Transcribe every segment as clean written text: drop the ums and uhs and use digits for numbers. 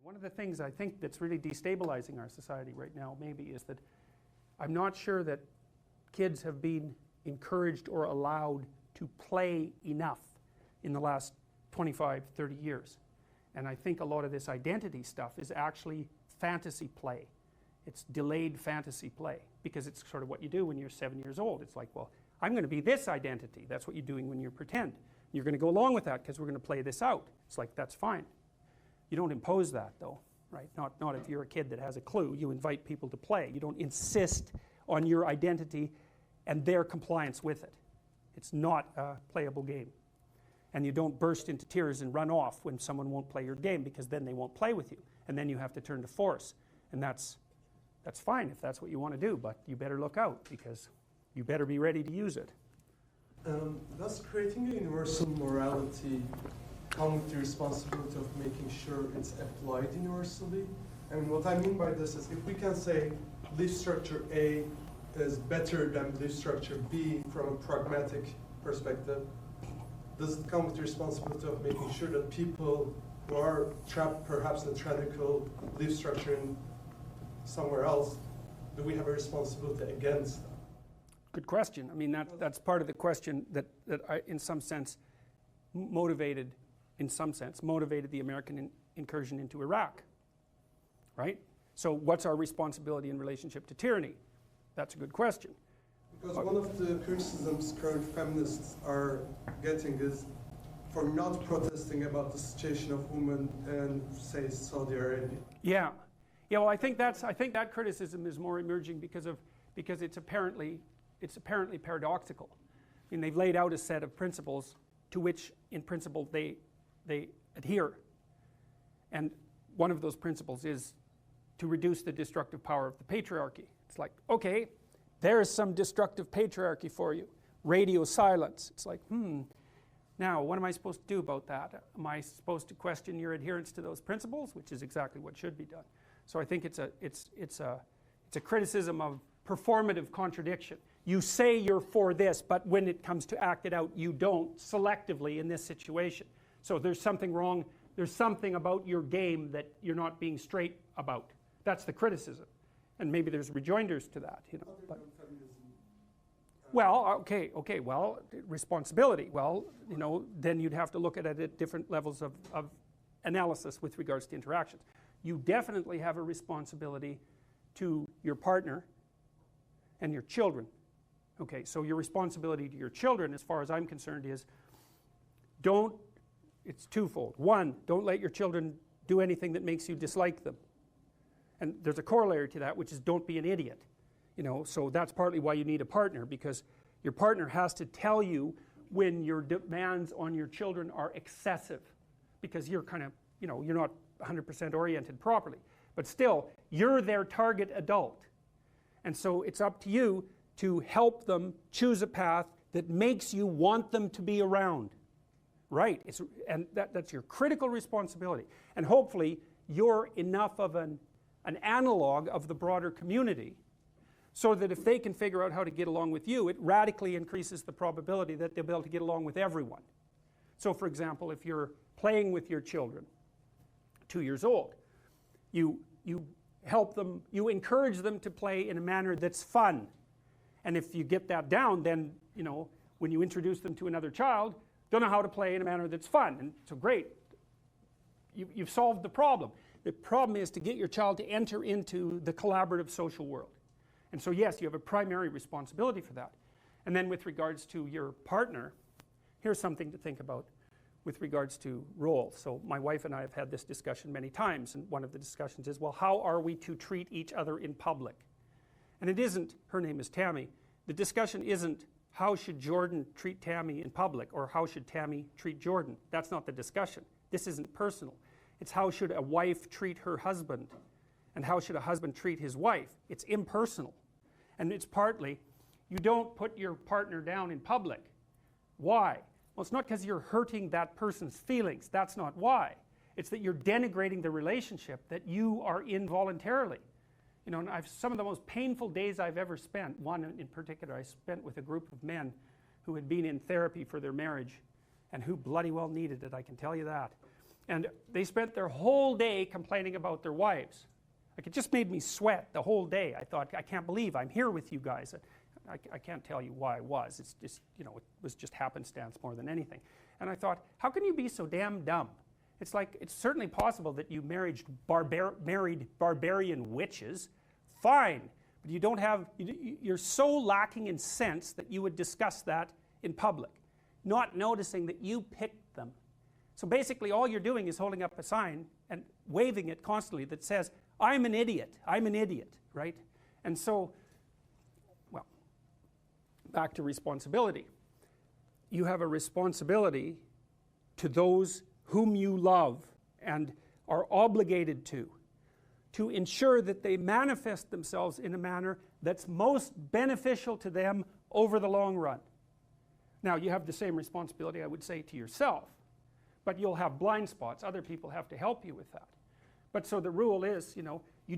One of the things I think that's really destabilizing our society right now maybe is that I'm not sure that kids have been encouraged or allowed to play enough in the last 25, 30 years. And I think a lot of this identity stuff is actually fantasy play. It's delayed fantasy play, because it's sort of what you do when you're 7 years old. It's like, well, I'm going to be this identity. That's what you're doing when you pretend. You're going to go along with that because we're going to play this out. It's like, that's fine. You don't impose that though, right? Not if you're a kid that has a clue. You invite people to play. You don't insist on your identity and their compliance with it. It's not a playable game. And you don't burst into tears and run off when someone won't play your game, because then they won't play with you. And then you have to turn to force. And that's fine if that's what you want to do, but you better look out, because you better be ready to use it. Does creating a universal morality come with the responsibility of making sure it's applied universally? And what I mean by this is, if we can say belief structure A is better than belief structure B from a pragmatic perspective, does it come with the responsibility of making sure that people who are trapped perhaps in a tyrannical belief structure in somewhere else, do we have a responsibility against that? Good question. I mean, that's part of the question that I, in some sense, motivated the American incursion into Iraq, right? So what's our responsibility in relationship to tyranny? That's a good question. Because one of the criticisms current feminists are getting is for not protesting about the situation of women in, say, Saudi Arabia. Yeah. Well, I think that criticism is more emerging because it's apparently paradoxical. I mean, they've laid out a set of principles to which, in principle, they adhere. And one of those principles is to reduce the destructive power of the patriarchy. It's like, okay, there's some destructive patriarchy for you. Radio silence. It's like, now what am I supposed to do about that? Am I supposed to question your adherence to those principles, which is exactly what should be done? So I think it's a criticism of performative contradiction. You say you're for this, but when it comes to act it out, you don't, selectively in this situation. So there's something wrong. There's something about your game that you're not being straight about. That's the criticism. And maybe there's rejoinders to that, you know. But, well, okay, well, responsibility. Well, you know, then you'd have to look at it at different levels of analysis with regards to interactions. You definitely have a responsibility to your partner and your children. Okay, so your responsibility to your children, as far as I'm concerned, is it's twofold. One, don't let your children do anything that makes you dislike them. And there's a corollary to that, which is don't be an idiot. You know, so that's partly why you need a partner, because your partner has to tell you when your demands on your children are excessive, because you're kind of, you know, you're not 100% oriented properly. But still, you're their target adult. And so it's up to you to help them choose a path that makes you want them to be around. Right? And that's your critical responsibility. And hopefully, you're enough of an analog of the broader community, so that if they can figure out how to get along with you, it radically increases the probability that they'll be able to get along with everyone. So for example, if you're playing with your children, 2 years old, you help them, you encourage them to play in a manner that's fun. And if you get that down, then, you know, when you introduce them to another child, they'll know how to play in a manner that's fun. And so great, you've solved the problem. The problem is to get your child to enter into the collaborative social world. And so yes, you have a primary responsibility for that. And then with regards to your partner, here's something to think about with regards to roles. So my wife and I have had this discussion many times, and one of the discussions is, well, how are we to treat each other in public? And it isn't, her name is Tammy, the discussion isn't how should Jordan treat Tammy in public, or how should Tammy treat Jordan. That's not the discussion. This isn't personal. It's how should a wife treat her husband, and how should a husband treat his wife. It's impersonal. And it's partly, you don't put your partner down in public. Why? Well, it's not because you're hurting that person's feelings. That's not why. It's that you're denigrating the relationship that you are in voluntarily. You know, and some of the most painful days I've ever spent, one in particular I spent with a group of men who had been in therapy for their marriage, and who bloody well needed it, I can tell you that. And they spent their whole day complaining about their wives. Like, it just made me sweat the whole day. I thought, I can't believe I'm here with you guys. I can't tell you why I was. It's just, you know, it was just happenstance more than anything. And I thought, how can you be so damn dumb? It's like, it's certainly possible that you married barbarian witches. Fine. But you don't have, you're so lacking in sense that you would discuss that in public, not noticing that you picked them. So basically all you're doing is holding up a sign and waving it constantly that says, I'm an idiot, right? And so, well, back to responsibility. You have a responsibility to those whom you love and are obligated to ensure that they manifest themselves in a manner that's most beneficial to them over the long run. Now, you have the same responsibility, I would say, to yourself, but you'll have blind spots. Other people have to help you with that. But so the rule is, you know, you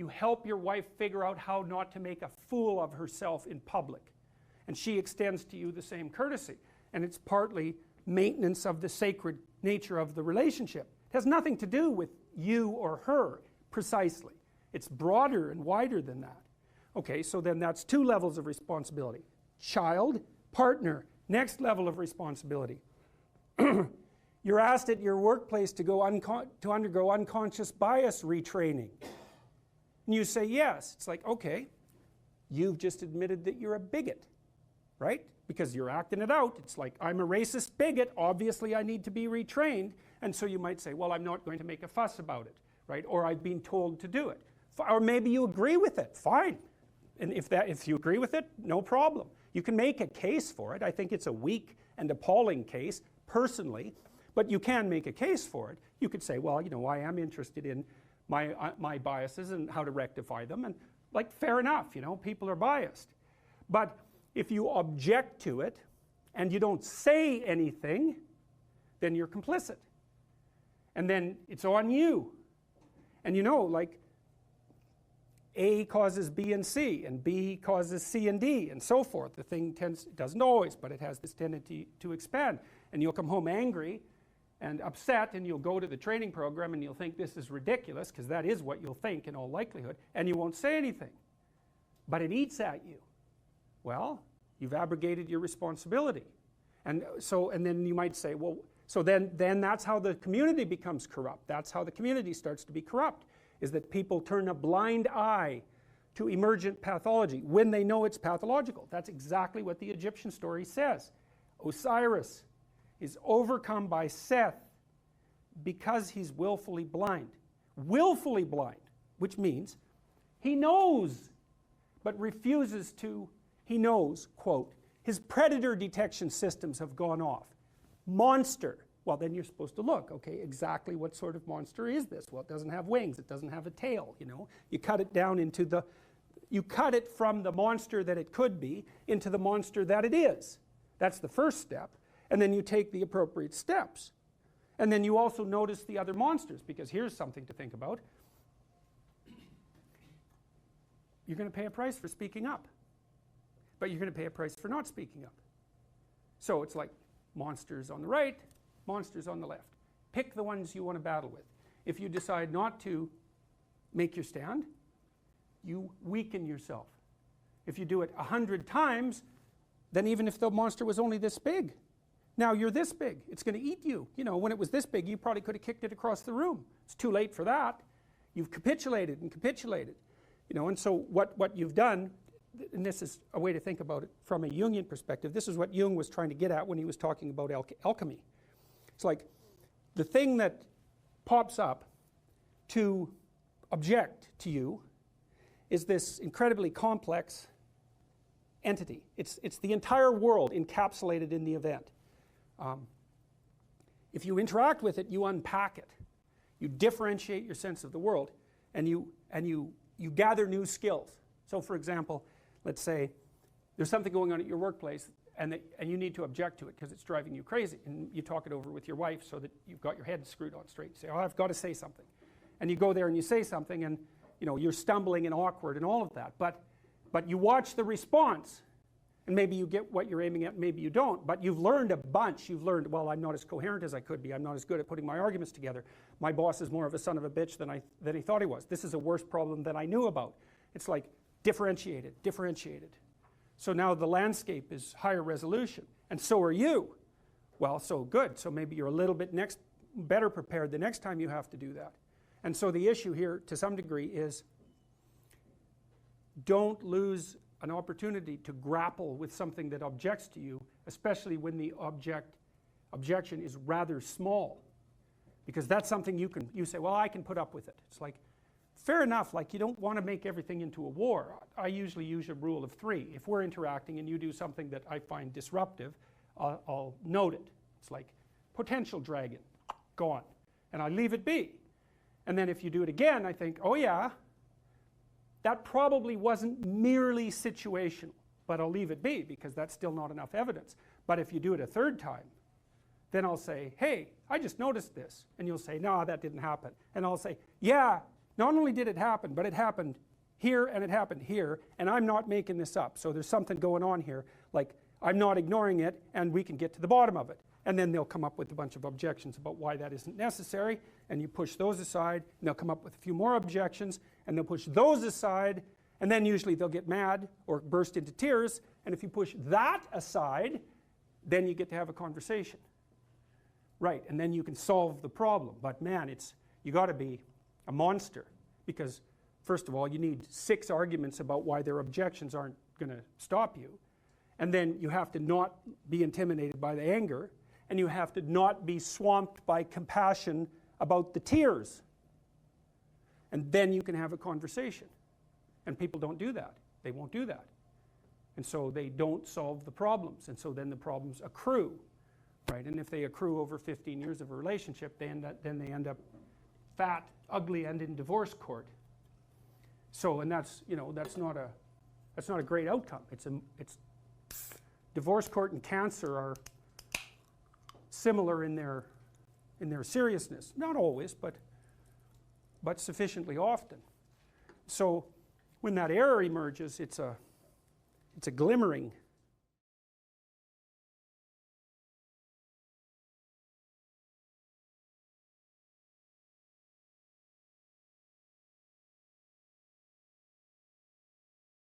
help your wife figure out how not to make a fool of herself in public. And she extends to you the same courtesy. And it's partly maintenance of the sacred nature of the relationship. It has nothing to do with you or her, precisely. It's broader and wider than that. Okay, so then that's two levels of responsibility. Child, partner, next level of responsibility. You're asked at your workplace to undergo unconscious bias retraining. And you say yes. It's like, okay, you've just admitted that you're a bigot, right? Because you're acting it out. It's like, I'm a racist bigot, obviously I need to be retrained. And so you might say, well, I'm not going to make a fuss about it, right? Or I've been told to do it. Or maybe you agree with it, fine. And if you agree with it, no problem. You can make a case for it. I think it's a weak and appalling case, personally, but you can make a case for it. You could say, well, you know, I am interested in my biases and how to rectify them, and like, fair enough, you know, people are biased. But if you object to it and you don't say anything, then you're complicit. And then it's on you. And you know, like, A causes B and C, and B causes C and D, and so forth. The thing it doesn't always, but it has this tendency to expand. And you'll come home angry and upset, and you'll go to the training program and you'll think this is ridiculous, because that is what you'll think in all likelihood, and you won't say anything. But it eats at you. Well, you've abrogated your responsibility. And then you might say, well, so then that's how the community becomes corrupt. That's how the community starts to be corrupt, is that people turn a blind eye to emergent pathology when they know it's pathological. That's exactly what the Egyptian story says. Osiris is overcome by Seth because he's willfully blind. Willfully blind, which means he knows, but refuses to. He knows, quote, his predator detection systems have gone off. Monster. Well, then you're supposed to look, okay, exactly what sort of monster is this? Well, it doesn't have wings, it doesn't have a tail, you know. You cut it down into you cut it from the monster that it could be into the monster that it is. That's the first step. And then you take the appropriate steps. And then you also notice the other monsters, because here's something to think about. You're going to pay a price for speaking up, but you're going to pay a price for not speaking up. So it's like monsters on the right, monsters on the left. Pick the ones you want to battle with. If you decide not to make your stand, you weaken yourself. If you do it 100 times, then even if the monster was only this big, now you're this big. It's going to eat you. You know, when it was this big, you probably could have kicked it across the room. It's too late for that. You've capitulated and capitulated. You know, and so what you've done, and this is a way to think about it from a Jungian perspective, this is what Jung was trying to get at when he was talking about alchemy. It's like the thing that pops up to object to you is this incredibly complex entity. It's the entire world encapsulated in the event. If you interact with it, you unpack it. You differentiate your sense of the world, and you gather new skills. So for example, let's say there's something going on at your workplace, and you need to object to it because it's driving you crazy, and you talk it over with your wife so that you've got your head screwed on straight. You say, oh, I've got to say something. And you go there and you say something, and you know, you're stumbling and awkward and all of that. But you watch the response, And maybe you get what you're aiming at, maybe you don't, but you've learned a bunch. You've learned, well, I'm not as coherent as I could be. I'm not as good at putting my arguments together. My boss is more of a son of a bitch than he thought he was. This is a worse problem than I knew about. It's like differentiated. So now the landscape is higher resolution, and so are you. Well, so good. So maybe you're a little bit better prepared the next time you have to do that. And so the issue here, to some degree, is don't lose an opportunity to grapple with something that objects to you, especially when the objection is rather small, because that's something you say, well, I can put up with it. It's like, fair enough, like you don't want to make everything into a war. I usually use a rule of 3. If we're interacting and you do something that I find disruptive, I'll note it. It's like potential dragon, gone, and I leave it be. And then if you do it again, I think, oh yeah, that probably wasn't merely situational, but I'll leave it be because that's still not enough evidence. But if you do it a third time, then I'll say, hey, I just noticed this. And you'll say, no, that didn't happen. And I'll say, yeah, not only did it happen, but it happened here and it happened here, and I'm not making this up. So there's something going on here, like I'm not ignoring it, and we can get to the bottom of it. And then they'll come up with a bunch of objections about why that isn't necessary, and you push those aside, and they'll come up with a few more objections, and they'll push those aside, and then usually they'll get mad or burst into tears, and if you push that aside, then you get to have a conversation. Right, and then you can solve the problem. But man, you got to be a monster, because first of all, you need 6 arguments about why their objections aren't going to stop you, and then you have to not be intimidated by the anger, and you have to not be swamped by compassion about the tears. And then you can have a conversation. And people don't do that. They won't do that. And so they don't solve the problems. And so then the problems accrue. Right? And if they accrue over 15 years of a relationship, then they end up fat, ugly, and in divorce court. So, and that's not a great outcome. It's divorce court and cancer are similar in their seriousness. Not always, but sufficiently often. So when that error emerges, it's a glimmering